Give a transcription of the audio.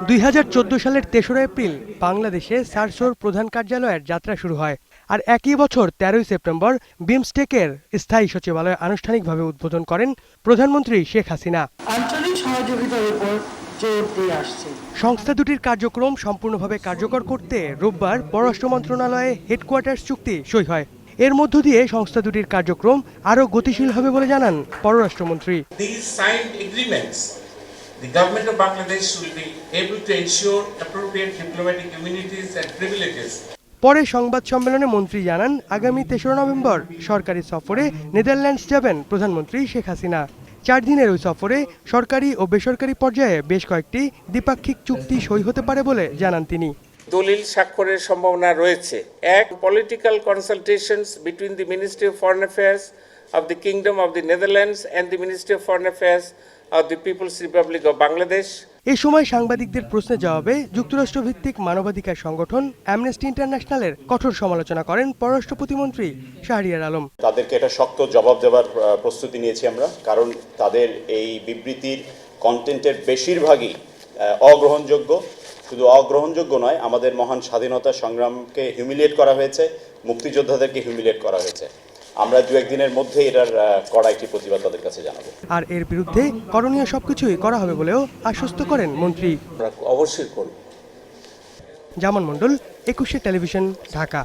2014 সালের 3রা এপ্রিল বাংলাদেশে সারসোর প্রধান কার্যালয়ের যাত্রা শুরু হয়। আর একই বছর 13ই সেপ্টেম্বর বিমস্টেকের স্থায়ী সচিবালয় আনুষ্ঠানিকভাবে উদ্বোধন করেন প্রধানমন্ত্রী শেখ হাসিনা। আঞ্চলিক সহযোগিতার উপর জোর দিয়ে আসছে। সংস্থা দুটির কার্যক্রম সম্পূর্ণভাবে কার্যকর করতে রোববার পররাষ্ট্র মন্ত্রণালয়ে হেডকোয়ার্টার্স চুক্তি সই হয়। এর মধ্য দিয়ে সংস্থা দুটির কার্যক্রম আরও গতিশীল হবে বলে জানান পররাষ্ট্রমন্ত্রী। The government of Bangladesh will be able to ensure appropriate diplomatic immunities and privileges. পরে সংবাদ সম্মেলনে মন্ত্রী জানান, আগামী 3রা নভেম্বর সরকারি সফরে নেদারল্যান্ডস যাবেন প্রধানমন্ত্রী শেখ হাসিনা। 4 দিনের ওই সফরে সরকারি ও বেসরকারি পর্যায়ে বেশ কয়েকটি দ্বিপাক্ষিক চুক্তি সই হতে পারে বলে জানান তিনি। দলিল স্বাক্ষরের সম্ভাবনা রয়েছে। এক, political consultations between the ministry of foreign affairs of the kingdom of the Netherlands and the ministry of foreign affairs of the people's republic of Bangladesh. এ সময় সাংবাদিকদের প্রশ্নের জবাবে যুক্তরাষ্ট্রভিত্তিক মানবাধিকার সংগঠন অ্যামনেস্টি ইন্টারন্যাশনালের কঠোর সমালোচনা করেন পররাষ্ট্র প্রতিমন্ত্রী শাহরিয়ার আলম। তাদেরকে এটা শক্ত জবাব দেওয়ার প্রস্তুতি নিয়েছি আমরা, কারণ তাদের এই বিবৃতির কন্টেন্টের বেশিরভাগই অগ্রহণযোগ্য। শুধু অগ্রহণযোগ্য নয়, আমাদের মহান স্বাধীনতা সংগ্রামকে হিউমিলিয়েট করা হয়েছে, মুক্তিযোদ্ধাদেরকে হিউমিলিয়েট করা হয়েছে। আমরা 2-1 দিনের মধ্যে এটার কড়া একটি প্রতিবাদ তাদের কাছে জানাবো। আর এর বিরুদ্ধে করণীয় সবকিছুই করা হবে বলেও আশ্বস্ত করেন মন্ত্রী। অবশ্যই করব। জামান মণ্ডল, 21 টেলিভিশন, ঢাকা।